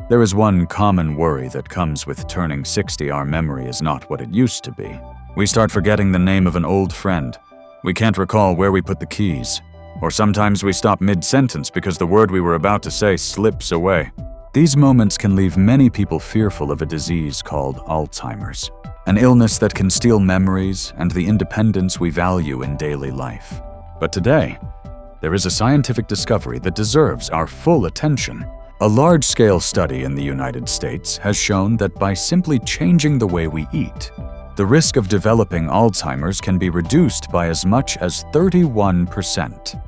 There is one common worry that comes with turning 60. Our memory is not what it used to be. We start forgetting the name of an old friend. We can't recall where we put the keys. Or sometimes we stop mid-sentence because the word we were about to say slips away. These moments can leave many people fearful of a disease called Alzheimer's, an illness that can steal memories and the independence we value in daily life. But today, there is a scientific discovery that deserves our full attention. A large-scale study in the United States has shown that by simply changing the way we eat, the risk of developing Alzheimer's can be reduced by as much as 31%.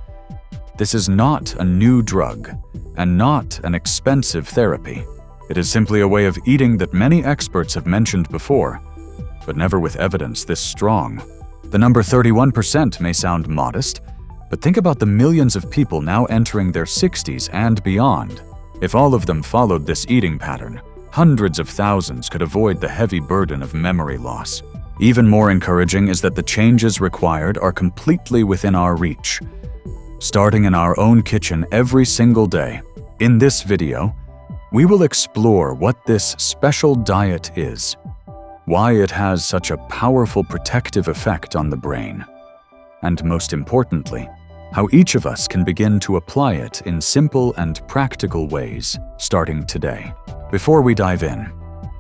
This is not a new drug and not an expensive therapy. It is simply a way of eating that many experts have mentioned before, but never with evidence this strong. The number 31% may sound modest, but think about the millions of people now entering their 60s and beyond. If all of them followed this eating pattern, hundreds of thousands could avoid the heavy burden of memory loss. Even more encouraging is that the changes required are completely within our reach, starting in our own kitchen every single day. In this video, we will explore what this special diet is, why it has such a powerful protective effect on the brain, and most importantly, how each of us can begin to apply it in simple and practical ways starting today. Before we dive in,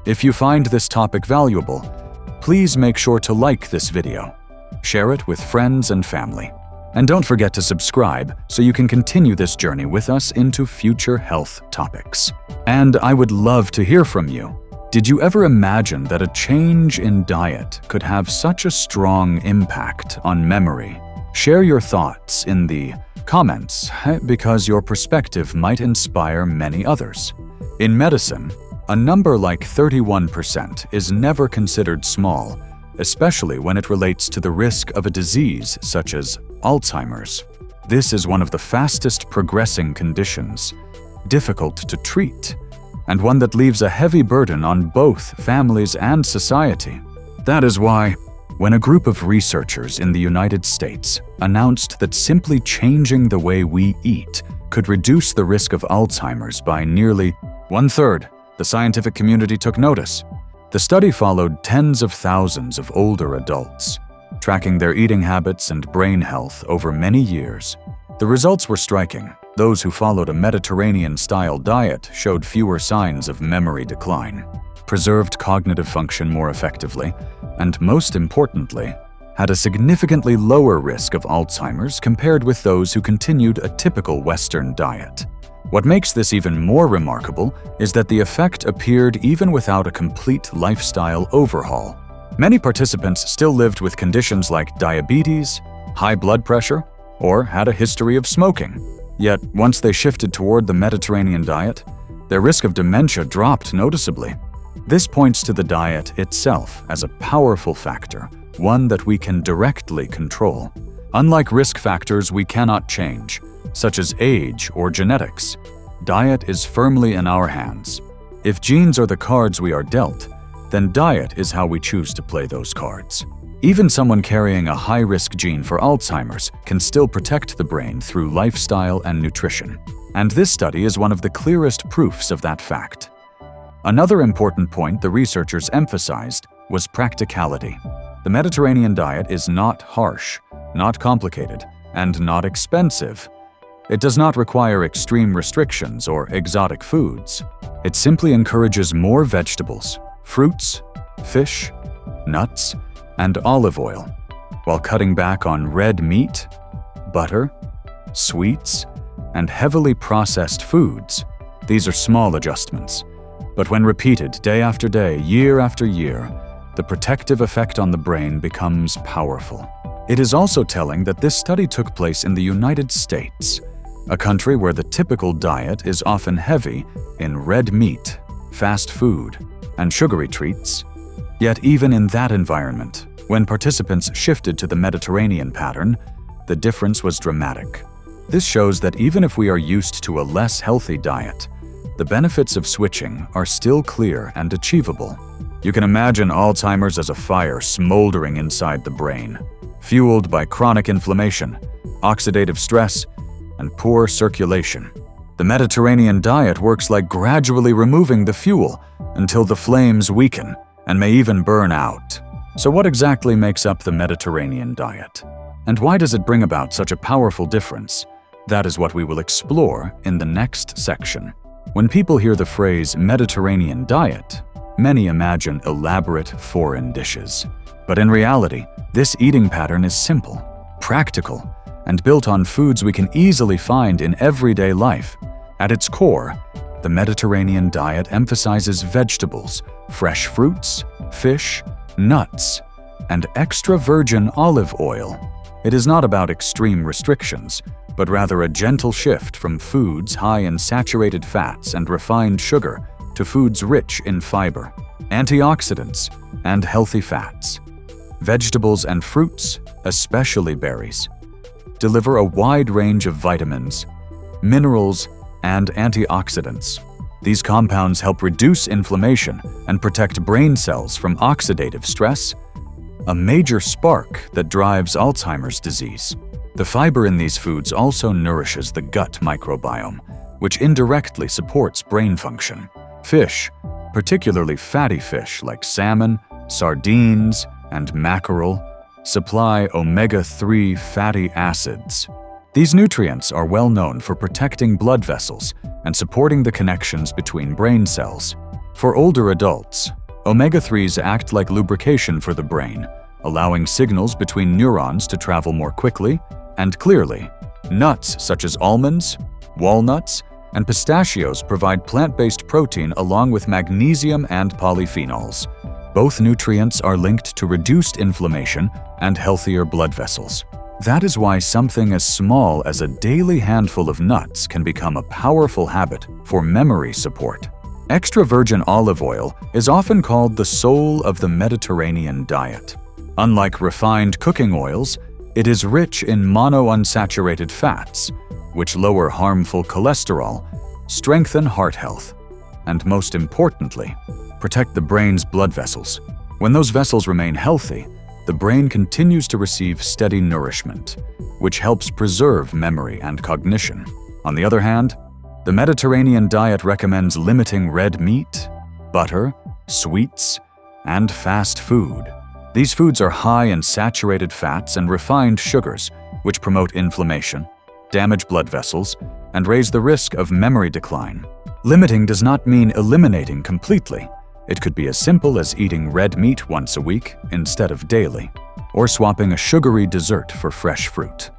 if you find this topic valuable, please make sure to like this video, share it with friends and family, and don't forget to subscribe so you can continue this journey with us into future health topics. And I would love to hear from you. Did you ever imagine that a change in diet could have such a strong impact on memory? Share your thoughts in the comments because your perspective might inspire many others. In medicine, a number like 31% is never considered small, especially when it relates to the risk of a disease such as Alzheimer's. This is one of the fastest progressing conditions, difficult to treat, and one that leaves a heavy burden on both families and society. That is why, when a group of researchers in the United States announced that simply changing the way we eat could reduce the risk of Alzheimer's by nearly 1/3, the scientific community took notice. The study followed tens of thousands of older adults, tracking their eating habits and brain health over many years. The results were striking. Those who followed a Mediterranean-style diet showed fewer signs of memory decline, preserved cognitive function more effectively, and most importantly, had a significantly lower risk of Alzheimer's compared with those who continued a typical Western diet. What makes this even more remarkable is that the effect appeared even without a complete lifestyle overhaul. Many participants still lived with conditions like diabetes, high blood pressure, or had a history of smoking. Yet, once they shifted toward the Mediterranean diet, their risk of dementia dropped noticeably. This points to the diet itself as a powerful factor, one that we can directly control. Unlike risk factors we cannot change, such as age or genetics, diet is firmly in our hands. If genes are the cards we are dealt, then diet is how we choose to play those cards. Even someone carrying a high-risk gene for Alzheimer's can still protect the brain through lifestyle and nutrition. And this study is one of the clearest proofs of that fact. Another important point the researchers emphasized was practicality. The Mediterranean diet is not harsh, not complicated, and not expensive. It does not require extreme restrictions or exotic foods. It simply encourages more vegetables, fruits, fish, nuts, and olive oil, while cutting back on red meat, butter, sweets, and heavily processed foods. These are small adjustments, but when repeated day after day, year after year, the protective effect on the brain becomes powerful. It is also telling that this study took place in the United States, a country where the typical diet is often heavy in red meat, fast food, and sugary treats. Yet even in that environment, when participants shifted to the Mediterranean pattern, the difference was dramatic. This shows that even if we are used to a less healthy diet, the benefits of switching are still clear and achievable. You can imagine Alzheimer's as a fire smoldering inside the brain, fueled by chronic inflammation, oxidative stress, and poor circulation. The Mediterranean diet works like gradually removing the fuel until the flames weaken and may even burn out. So what exactly makes up the Mediterranean diet? And why does it bring about such a powerful difference? That is what we will explore in the next section. When people hear the phrase Mediterranean diet, many imagine elaborate foreign dishes. But in reality, this eating pattern is simple, practical, and built on foods we can easily find in everyday life. At its core, the Mediterranean diet emphasizes vegetables, fresh fruits, fish, nuts, and extra virgin olive oil. It is not about extreme restrictions, but rather a gentle shift from foods high in saturated fats and refined sugar to foods rich in fiber, antioxidants, and healthy fats. Vegetables and fruits, especially berries, deliver a wide range of vitamins, minerals, and antioxidants. These compounds help reduce inflammation and protect brain cells from oxidative stress, a major spark that drives Alzheimer's disease. The fiber in these foods also nourishes the gut microbiome, which indirectly supports brain function. Fish, particularly fatty fish like salmon, sardines, and mackerel, supply omega-3 fatty acids. These nutrients are well known for protecting blood vessels and supporting the connections between brain cells. For older adults, omega-3s act like lubrication for the brain, allowing signals between neurons to travel more quickly and clearly. Nuts such as almonds, walnuts, and pistachios provide plant-based protein along with magnesium and polyphenols. Both nutrients are linked to reduced inflammation and healthier blood vessels. That is why something as small as a daily handful of nuts can become a powerful habit for memory support. Extra virgin olive oil is often called the soul of the Mediterranean diet. Unlike refined cooking oils, it is rich in monounsaturated fats, which lower harmful cholesterol, strengthen heart health, and most importantly, protect the brain's blood vessels. When those vessels remain healthy, the brain continues to receive steady nourishment, which helps preserve memory and cognition. On the other hand, the Mediterranean diet recommends limiting red meat, butter, sweets, and fast food. These foods are high in saturated fats and refined sugars, which promote inflammation, damage blood vessels, and raise the risk of memory decline. Limiting does not mean eliminating completely. It could be as simple as eating red meat once a week instead of daily, or swapping a sugary dessert for fresh fruit.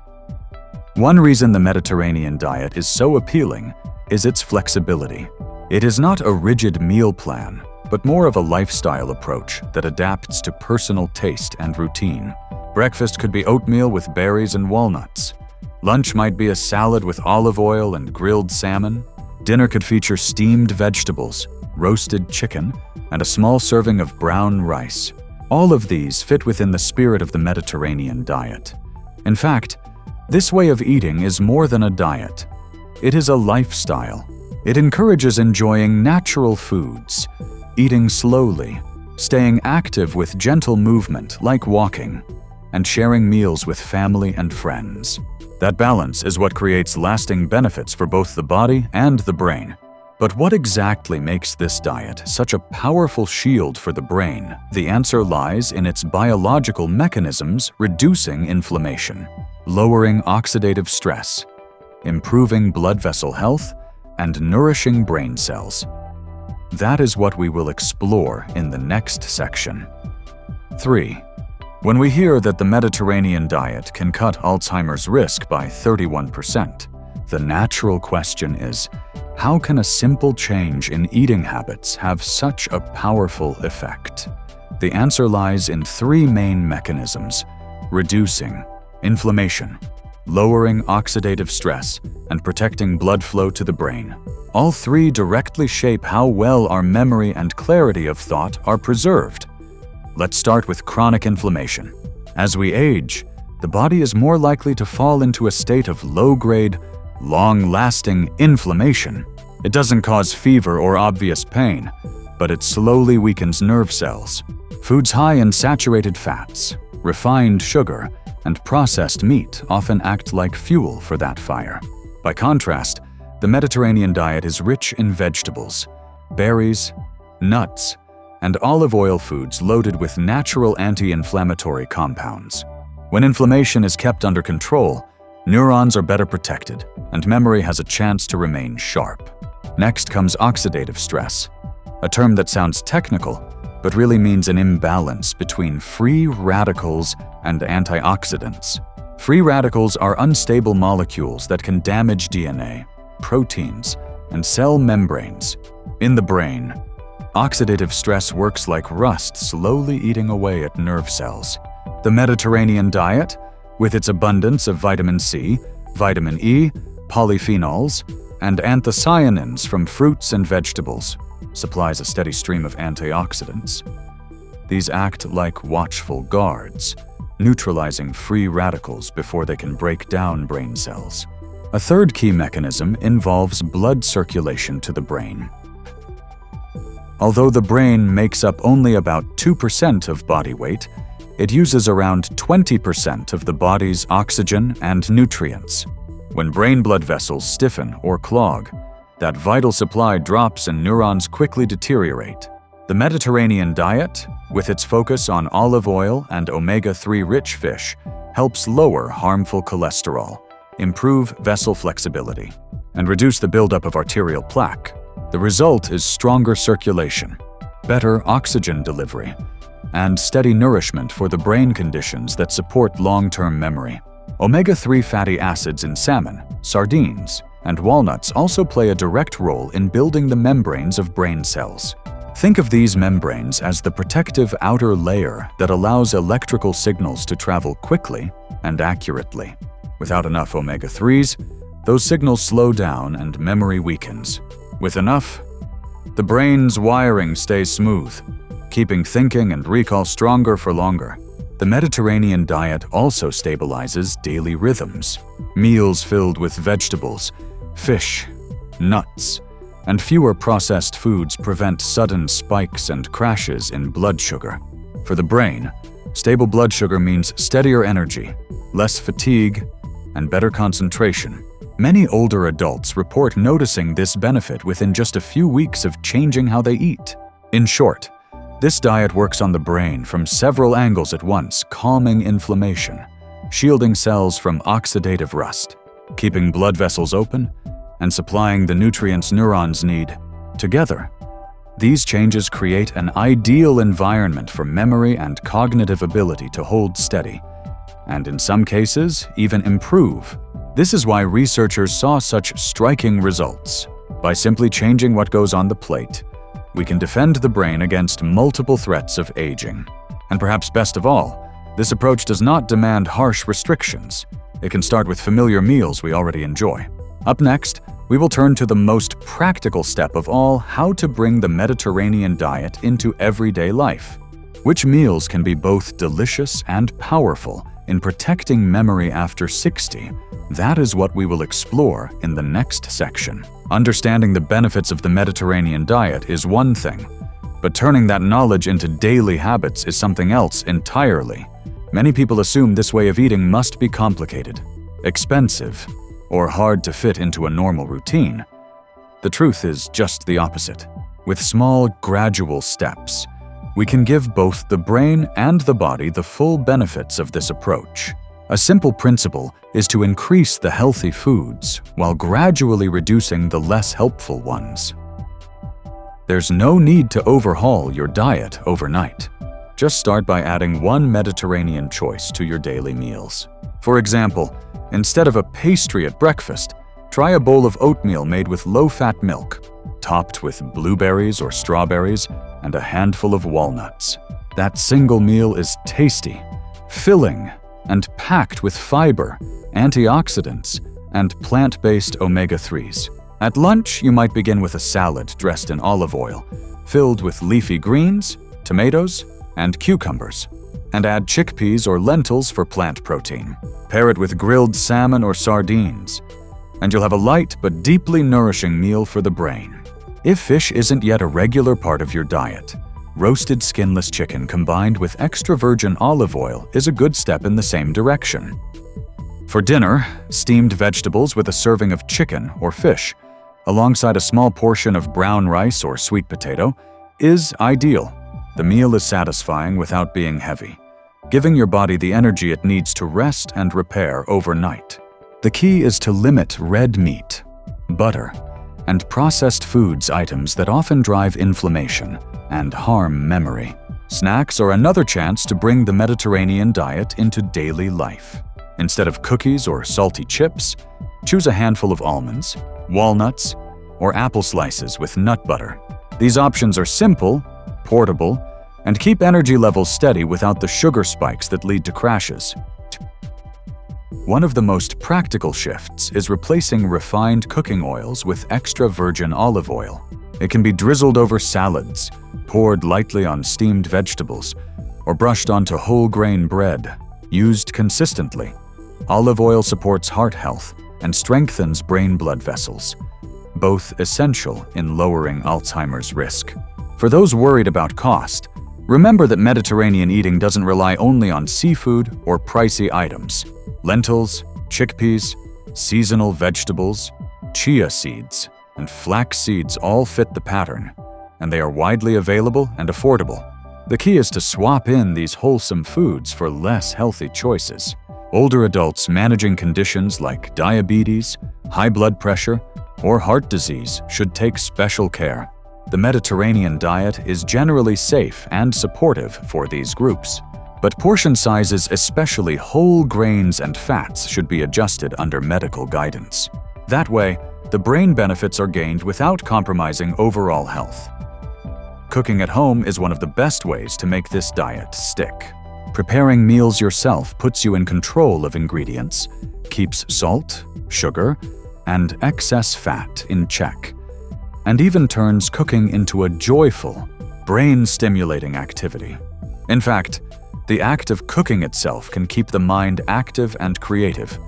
One reason the Mediterranean diet is so appealing is its flexibility. It is not a rigid meal plan, but more of a lifestyle approach that adapts to personal taste and routine. Breakfast could be oatmeal with berries and walnuts. Lunch might be a salad with olive oil and grilled salmon. Dinner could feature steamed vegetables, roasted chicken, and a small serving of brown rice. All of these fit within the spirit of the Mediterranean diet. In fact, this way of eating is more than a diet. It is a lifestyle. It encourages enjoying natural foods, eating slowly, staying active with gentle movement like walking, and sharing meals with family and friends. That balance is what creates lasting benefits for both the body and the brain. But what exactly makes this diet such a powerful shield for the brain? The answer lies in its biological mechanisms reducing inflammation, lowering oxidative stress, improving blood vessel health, and nourishing brain cells. That is what we will explore in the next section. 3. When we hear that the Mediterranean diet can cut Alzheimer's risk by 31%, the natural question is, how can a simple change in eating habits have such a powerful effect? The answer lies in 3 main mechanisms: reducing inflammation, lowering oxidative stress, and protecting blood flow to the brain. All 3 directly shape how well our memory and clarity of thought are preserved. Let's start with chronic inflammation. As we age, the body is more likely to fall into a state of low-grade, long-lasting inflammation. It doesn't cause fever or obvious pain, but it slowly weakens nerve cells. Foods high in saturated fats, refined sugar, and processed meat often act like fuel for that fire. By contrast, The Mediterranean diet is rich in vegetables, berries, nuts, and olive oil foods loaded with natural anti-inflammatory compounds. When inflammation is kept under control, neurons are better protected, and memory has a chance to remain sharp. Next comes oxidative stress, a term that sounds technical, but really means an imbalance between free radicals and antioxidants. Free radicals are unstable molecules that can damage DNA, proteins, and cell membranes. In the brain, oxidative stress works like rust slowly eating away at nerve cells. The Mediterranean diet, with its abundance of vitamin C, vitamin E, polyphenols, and anthocyanins from fruits and vegetables, supplies a steady stream of antioxidants. These act like watchful guards, neutralizing free radicals before they can break down brain cells. A third key mechanism involves blood circulation to the brain. Although the brain makes up only about 2% of body weight, it uses around 20% of the body's oxygen and nutrients. When brain blood vessels stiffen or clog, that vital supply drops and neurons quickly deteriorate. The Mediterranean diet, with its focus on olive oil and omega-3 rich fish, helps lower harmful cholesterol, improve vessel flexibility, and reduce the buildup of arterial plaque. The result is stronger circulation, better oxygen delivery, and steady nourishment for the brain conditions that support long-term memory. Omega-3 fatty acids in salmon, sardines, and walnuts also play a direct role in building the membranes of brain cells. Think of these membranes as the protective outer layer that allows electrical signals to travel quickly and accurately. Without enough omega-3s, those signals slow down and memory weakens. With enough, the brain's wiring stays smooth, keeping thinking and recall stronger for longer. The Mediterranean diet also stabilizes daily rhythms. Meals filled with vegetables, fish, nuts, and fewer processed foods prevent sudden spikes and crashes in blood sugar. For the brain, stable blood sugar means steadier energy, less fatigue, and better concentration. Many older adults report noticing this benefit within just a few weeks of changing how they eat. In short, this diet works on the brain from several angles at once, calming inflammation, shielding cells from oxidative rust, keeping blood vessels open, and supplying the nutrients neurons need. Together, these changes create an ideal environment for memory and cognitive ability to hold steady, and in some cases, even improve. This is why researchers saw such striking results. By simply changing what goes on the plate, we can defend the brain against multiple threats of aging. And perhaps best of all, this approach does not demand harsh restrictions. It can start with familiar meals we already enjoy. Up next, we will turn to the most practical step of all: how to bring the Mediterranean diet into everyday life. Which meals can be both delicious and powerful in protecting memory after 60? That is what we will explore in the next section. Understanding the benefits of the Mediterranean diet is one thing, but turning that knowledge into daily habits is something else entirely. Many people assume this way of eating must be complicated, expensive, or hard to fit into a normal routine. The truth is just the opposite. With small, gradual steps, we can give both the brain and the body the full benefits of this approach. A simple principle is to increase the healthy foods while gradually reducing the less helpful ones. There's no need to overhaul your diet overnight. Just start by adding one Mediterranean choice to your daily meals. For example, instead of a pastry at breakfast, try a bowl of oatmeal made with low-fat milk, topped with blueberries or strawberries and a handful of walnuts. That single meal is tasty, filling, and packed with fiber, antioxidants, and plant-based omega-3s. At lunch, you might begin with a salad dressed in olive oil, filled with leafy greens, tomatoes, and cucumbers, and add chickpeas or lentils for plant protein. Pair it with grilled salmon or sardines, and you'll have a light but deeply nourishing meal for the brain. If fish isn't yet a regular part of your diet, roasted skinless chicken combined with extra virgin olive oil is a good step in the same direction. For dinner, steamed vegetables with a serving of chicken or fish alongside a small portion of brown rice or sweet potato, is ideal. The meal is satisfying without being heavy, giving your body the energy it needs to rest and repair overnight. The key is to limit red meat, butter, and processed foods items that often drive inflammation and harm memory. Snacks are another chance to bring the Mediterranean diet into daily life. Instead of cookies or salty chips, choose a handful of almonds, walnuts, or apple slices with nut butter. These options are simple, portable, and keep energy levels steady without the sugar spikes that lead to crashes. One of the most practical shifts is replacing refined cooking oils with extra virgin olive oil. It can be drizzled over salads, poured lightly on steamed vegetables, or brushed onto whole grain bread, used consistently. Olive oil supports heart health and strengthens brain blood vessels, both essential in lowering Alzheimer's risk. For those worried about cost, remember that Mediterranean eating doesn't rely only on seafood or pricey items. Lentils, chickpeas, seasonal vegetables, chia seeds, and flax seeds all fit the pattern, and they are widely available and affordable. The key is to swap in these wholesome foods for less healthy choices. Older adults managing conditions like diabetes, high blood pressure, or heart disease should take special care. The Mediterranean diet is generally safe and supportive for these groups, but portion sizes, especially whole grains and fats, should be adjusted under medical guidance. That way, the brain benefits are gained without compromising overall health. Cooking at home is one of the best ways to make this diet stick. Preparing meals yourself puts you in control of ingredients, keeps salt, sugar, and excess fat in check, and even turns cooking into a joyful, brain-stimulating activity. In fact, the act of cooking itself can keep the mind active and creative,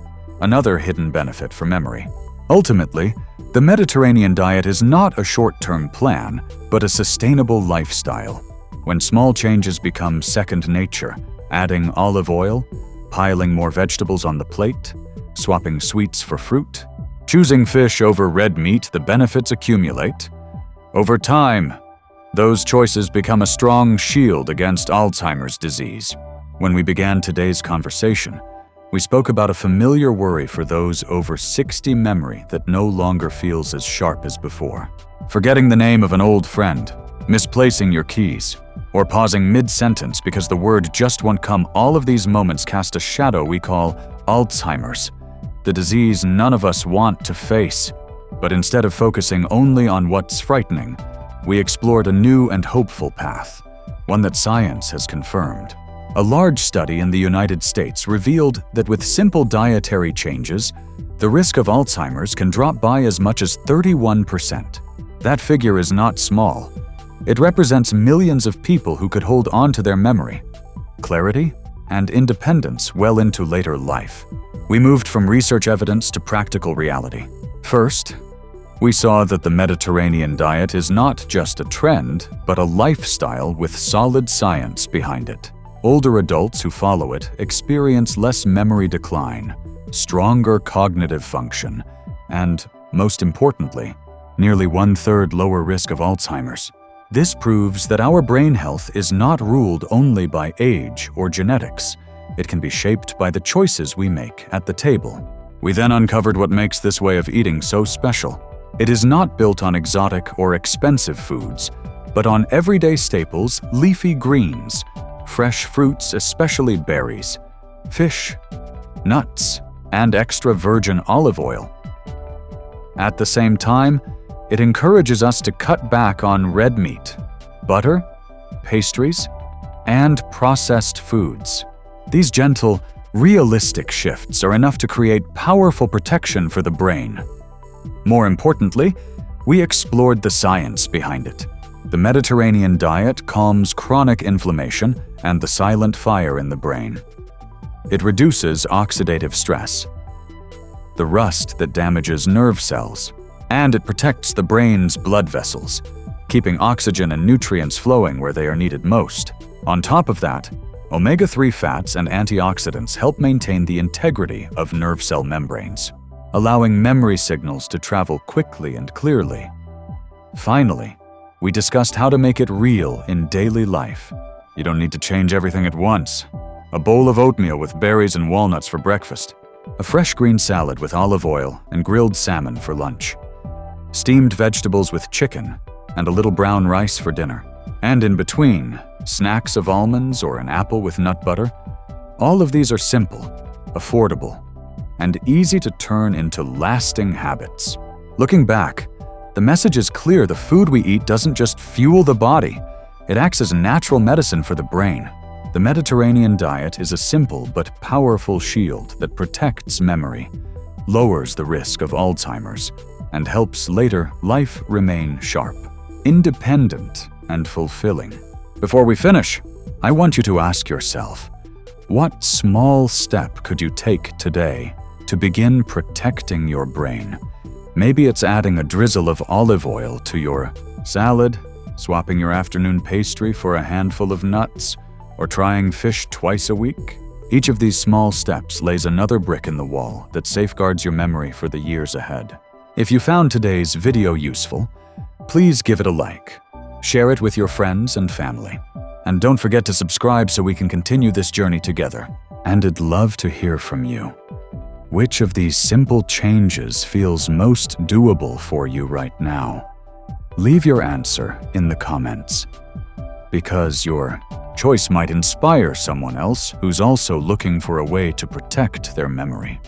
another hidden benefit for memory. Ultimately, the Mediterranean diet is not a short-term plan, but a sustainable lifestyle. When small changes become second nature, adding olive oil, piling more vegetables on the plate, swapping sweets for fruit, choosing fish over red meat, the benefits accumulate. Over time, those choices become a strong shield against Alzheimer's disease. When we began today's conversation, we spoke about a familiar worry for those over 60 memory that no longer feels as sharp as before. Forgetting the name of an old friend, misplacing your keys, or pausing mid-sentence because the word just won't come, all of these moments cast a shadow we call Alzheimer's, the disease none of us want to face. But instead of focusing only on what's frightening, we explored a new and hopeful path, one that science has confirmed. A large study in the United States revealed that with simple dietary changes, the risk of Alzheimer's can drop by as much as 31%. That figure is not small. It represents millions of people who could hold on to their memory, clarity, and independence well into later life. We moved from research evidence to practical reality. First, we saw that the Mediterranean diet is not just a trend, but a lifestyle with solid science behind it. Older adults who follow it experience less memory decline, stronger cognitive function, and, most importantly, nearly 1/3 lower risk of Alzheimer's. This proves that our brain health is not ruled only by age or genetics. It can be shaped by the choices we make at the table. We then uncovered what makes this way of eating so special. It is not built on exotic or expensive foods, but on everyday staples, leafy greens, fresh fruits, especially berries, fish, nuts, and extra virgin olive oil. At the same time, it encourages us to cut back on red meat, butter, pastries, and processed foods. These gentle, realistic shifts are enough to create powerful protection for the brain. More importantly, we explored the science behind it. The Mediterranean diet calms chronic inflammation and the silent fire in the brain. It reduces oxidative stress, the rust that damages nerve cells, and it protects the brain's blood vessels, keeping oxygen and nutrients flowing where they are needed most. On top of that, omega-3 fats and antioxidants help maintain the integrity of nerve cell membranes. allowing memory signals to travel quickly and clearly. Finally, we discussed how to make it real in daily life. You don't need to change everything at once. A bowl of oatmeal with berries and walnuts for breakfast. A fresh green salad with olive oil and grilled salmon for lunch. Steamed vegetables with chicken and a little brown rice for dinner. And in between, snacks of almonds or an apple with nut butter. All of these are simple, affordable, and easy to turn into lasting habits. Looking back, the message is clear: the food we eat doesn't just fuel the body, it acts as natural medicine for the brain. The Mediterranean diet is a simple but powerful shield that protects memory, lowers the risk of Alzheimer's, and helps later life remain sharp, independent, and fulfilling. Before we finish, I want you to ask yourself, what small step could you take today to begin protecting your brain? Maybe it's adding a drizzle of olive oil to your salad, swapping your afternoon pastry for a handful of nuts, or trying fish twice a week. Each of these small steps lays another brick in the wall that safeguards your memory for the years ahead. If you found today's video useful, please give it a like, share it with your friends and family, and don't forget to subscribe so we can continue this journey together. And I'd love to hear from you. Which of these simple changes feels most doable for you right now? Leave your answer in the comments, because your choice might inspire someone else who's also looking for a way to protect their memory.